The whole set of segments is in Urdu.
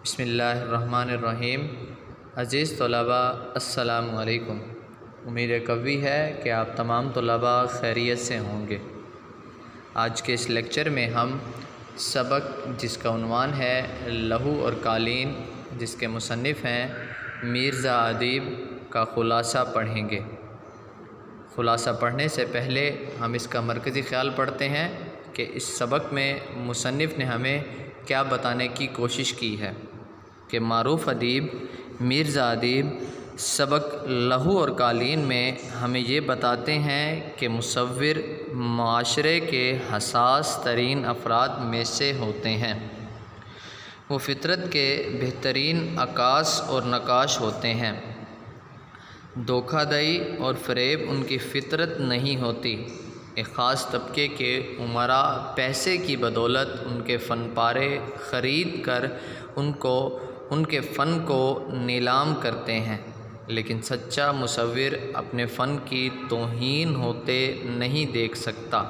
بسم اللہ الرحمن الرحیم۔ عزیز طلباء السلام علیکم۔ امید قوی ہے کہ آپ تمام طلباء خیریت سے ہوں گے۔ آج کے اس لیکچر میں ہم سبق جس کا عنوان ہے لہو اور قالین، جس کے مصنف ہیں مرزا ادیب، کا خلاصہ پڑھیں گے۔ خلاصہ پڑھنے سے پہلے ہم اس کا مرکزی خیال پڑھتے ہیں کہ اس سبق میں مصنف نے ہمیں کیا بتانے کی کوشش کی ہے کہ معروف ادیب مرزا ادیب سبق لہو اور قالین میں ہمیں یہ بتاتے ہیں کہ مصور معاشرے کے حساس ترین افراد میں سے ہوتے ہیں۔ وہ فطرت کے بہترین عکاس اور نقاش ہوتے ہیں۔ دھوکہ دہی اور فریب ان کی فطرت نہیں ہوتی۔ ایک خاص طبقے کے امراء پیسے کی بدولت ان کے فن پارے خرید کر ان کے فن کو نیلام کرتے ہیں، لیکن سچا مصور اپنے فن کی توہین ہوتے نہیں دیکھ سکتا۔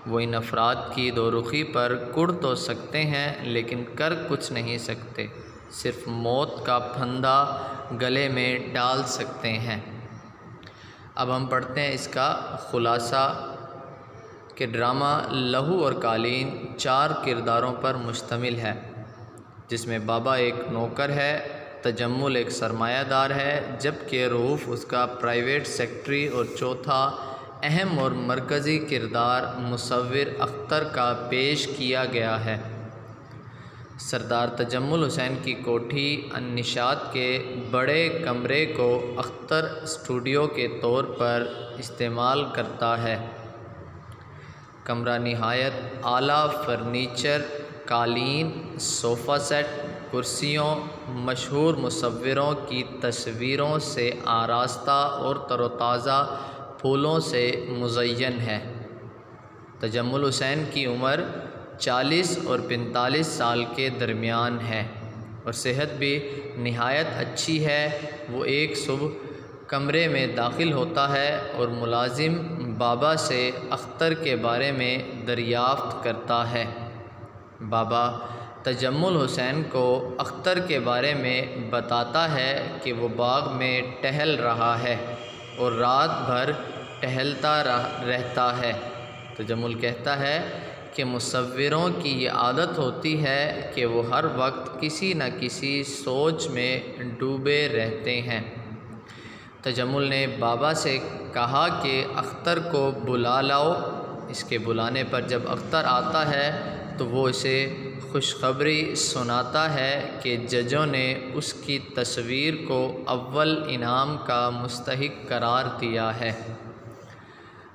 وہ ان افراد کی دو رخی پر کڑ تو سکتے ہیں لیکن کر کچھ نہیں سکتے، صرف موت کا پھندا گلے میں ڈال سکتے ہیں۔ اب ہم پڑھتے ہیں اس کا خلاصہ کہ ڈرامہ لہو اور قالین 4 کرداروں پر مشتمل ہے، جس میں بابا ایک نوکر ہے، تجمل ایک سرمایہ دار ہے، جبکہ رؤوف اس کا پرائیویٹ سیکرٹری، اور چوتھا اہم اور مرکزی کردار مصور اختر کا پیش کیا گیا ہے۔ سردار تجمل حسین کی کوٹھی النشاط کے بڑے کمرے کو اختر اسٹوڈیو کے طور پر استعمال کرتا ہے۔ کمرہ نہایت اعلیٰ فرنیچر، قالین، صوفہ سیٹ، کرسیوں، مشہور مصوروں کی تصویروں سے آراستہ اور تر و تازہ پھولوں سے مزین ہے۔ تجمل حسین کی عمر 40 اور 45 سال کے درمیان ہے اور صحت بھی نہایت اچھی ہے۔ وہ ایک صبح کمرے میں داخل ہوتا ہے اور ملازم بابا سے اختر کے بارے میں دریافت کرتا ہے۔ بابا تجمل حسین کو اختر کے بارے میں بتاتا ہے کہ وہ باغ میں ٹہل رہا ہے اور رات بھر ٹہلتا رہتا ہے۔ تجمل کہتا ہے کہ مصوروں کی یہ عادت ہوتی ہے کہ وہ ہر وقت کسی نہ کسی سوچ میں ڈوبے رہتے ہیں۔ تجمل نے بابا سے کہا کہ اختر کو بلا لاؤ۔ اس کے بلانے پر جب اختر آتا ہے تو وہ اسے خوشخبری سناتا ہے کہ ججوں نے اس کی تصویر کو اول انعام کا مستحق قرار دیا ہے۔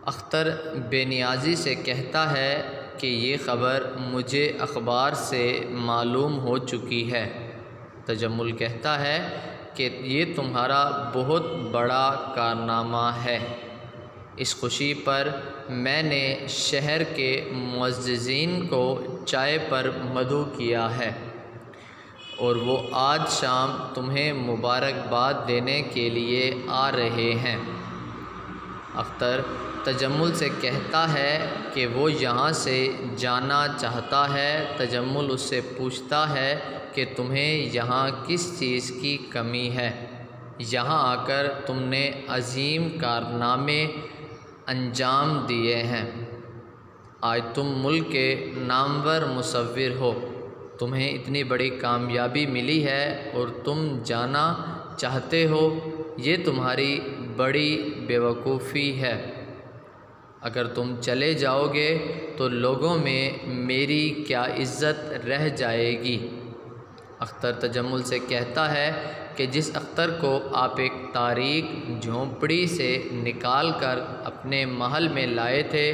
اختر بے نیازی سے کہتا ہے کہ یہ خبر مجھے اخبار سے معلوم ہو چکی ہے۔ تجمل کہتا ہے کہ یہ تمہارا بہت بڑا کارنامہ ہے۔ اس خوشی پر میں نے شہر کے معززین کو چائے پر مدعو کیا ہے اور وہ آج شام تمہیں مبارکباد دینے کے لیے آ رہے ہیں۔ اختر تجمل سے کہتا ہے کہ وہ یہاں سے جانا چاہتا ہے۔ تجمل اس سے پوچھتا ہے کہ تمہیں یہاں کس چیز کی کمی ہے؟ یہاں آ کر تم نے عظیم کارنامے انجام دیے ہیں۔ آج تم ملک کے نامور مصور ہو، تمہیں اتنی بڑی کامیابی ملی ہے اور تم جانا چاہتے ہو، یہ تمہاری بڑی بیوقوفی ہے۔ اگر تم چلے جاؤ گے تو لوگوں میں میری کیا عزت رہ جائے گی؟ اختر تجمل سے کہتا ہے کہ جس اختر کو آپ ایک تاریک جھونپڑی سے نکال کر اپنے محل میں لائے تھے،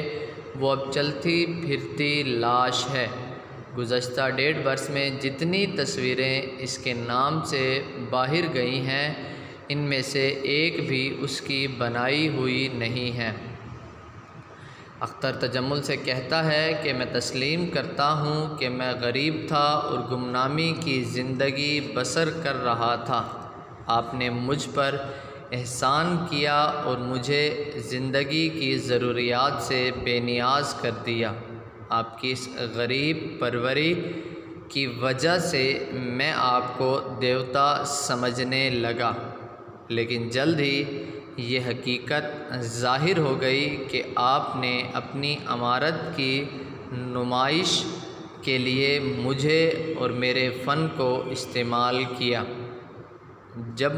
وہ اب چلتی پھرتی لاش ہے۔ گزشتہ 1.5 برس میں جتنی تصویریں اس کے نام سے باہر گئی ہیں، ان میں سے ایک بھی اس کی بنائی ہوئی نہیں ہے۔ اختر تجمل سے کہتا ہے کہ میں تسلیم کرتا ہوں کہ میں غریب تھا اور گمنامی کی زندگی بسر کر رہا تھا۔ آپ نے مجھ پر احسان کیا اور مجھے زندگی کی ضروریات سے بے نیاز کر دیا۔ آپ کی اس غریب پروری کی وجہ سے میں آپ کو دیوتا سمجھنے لگا، لیکن جلد ہی یہ حقیقت ظاہر ہو گئی کہ آپ نے اپنی امارت کی نمائش کے لیے مجھے اور میرے فن کو استعمال کیا۔ جب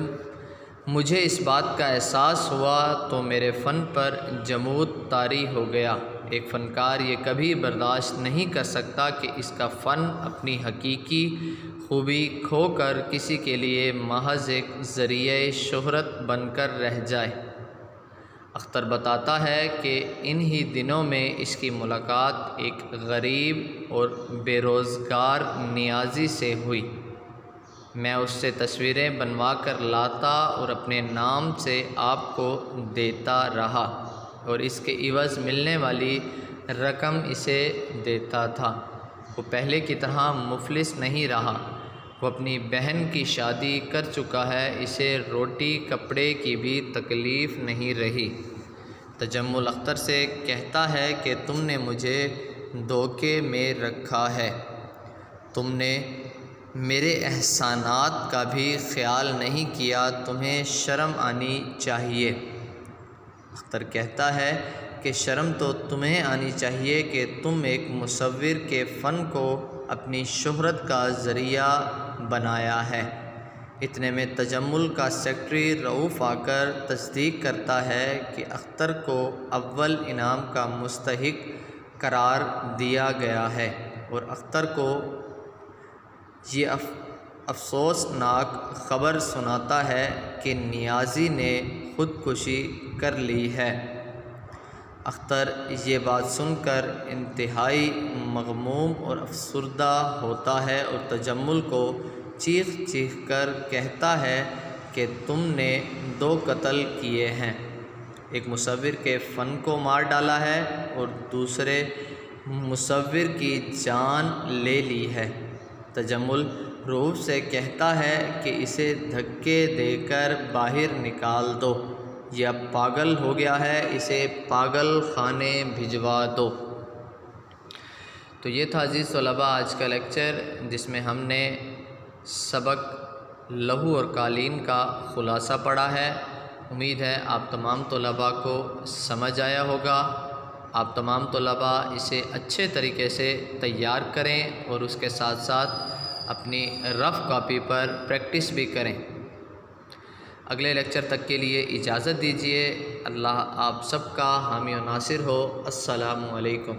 مجھے اس بات کا احساس ہوا تو میرے فن پر جمود طاری ہو گیا۔ ایک فنکار یہ کبھی برداشت نہیں کر سکتا کہ اس کا فن اپنی حقیقی خوبی کھو کر کسی کے لیے محض ایک ذریعہ شہرت بن کر رہ جائے۔ اختر بتاتا ہے کہ انہی دنوں میں اس کی ملاقات ایک غریب اور بے روزگار نیازی سے ہوئی۔ میں اس سے تصویریں بنوا کر لاتا اور اپنے نام سے آپ کو دیتا رہا اور اس کے عوض ملنے والی رقم اسے دیتا تھا۔ وہ پہلے کی طرح مفلس نہیں رہا، وہ اپنی بہن کی شادی کر چکا ہے، اسے روٹی کپڑے کی بھی تکلیف نہیں رہی۔ تجمل اختر سے کہتا ہے کہ تم نے مجھے دھوکے میں رکھا ہے، تم نے میرے احسانات کا بھی خیال نہیں کیا، تمہیں شرم آنی چاہیے۔ اختر کہتا ہے کہ شرم تو تمہیں آنی چاہیے کہ تم ایک مصور کے فن کو اپنی شہرت کا ذریعہ بنایا ہے۔ اتنے میں تجمل کا سیکرٹری رؤوف آ کر تصدیق کرتا ہے کہ اختر کو اول انعام کا مستحق قرار دیا گیا ہے اور اختر کو یہ افسوسناک خبر سناتا ہے کہ نیازی نے خودکشی کر لی ہے۔ اختر یہ بات سن کر انتہائی مغموم اور افسردہ ہوتا ہے اور تجمل کو چیخ چیخ کر کہتا ہے کہ تم نے 2 قتل کیے ہیں، ایک مصور کے فن کو مار ڈالا ہے اور دوسرے مصور کی جان لے لی ہے۔ تجمل رؤوف سے کہتا ہے کہ اسے دھکے دے کر باہر نکال دو، یہ اب پاگل ہو گیا ہے، اسے پاگل خانے بھجوا دو۔ تو یہ تھا عزیز طلباء آج کا لیکچر، جس میں ہم نے سبق لہو اور قالین کا خلاصہ پڑھا ہے۔ امید ہے آپ تمام طلباء کو سمجھ آیا ہوگا۔ آپ تمام طلباء اسے اچھے طریقے سے تیار کریں اور اس کے ساتھ ساتھ اپنی رف کاپی پر پریکٹس بھی کریں۔ اگلے لیکچر تک کے لیے اجازت دیجیے۔ اللہ آپ سب کا حامی و ناصر ہو۔ السلام علیکم۔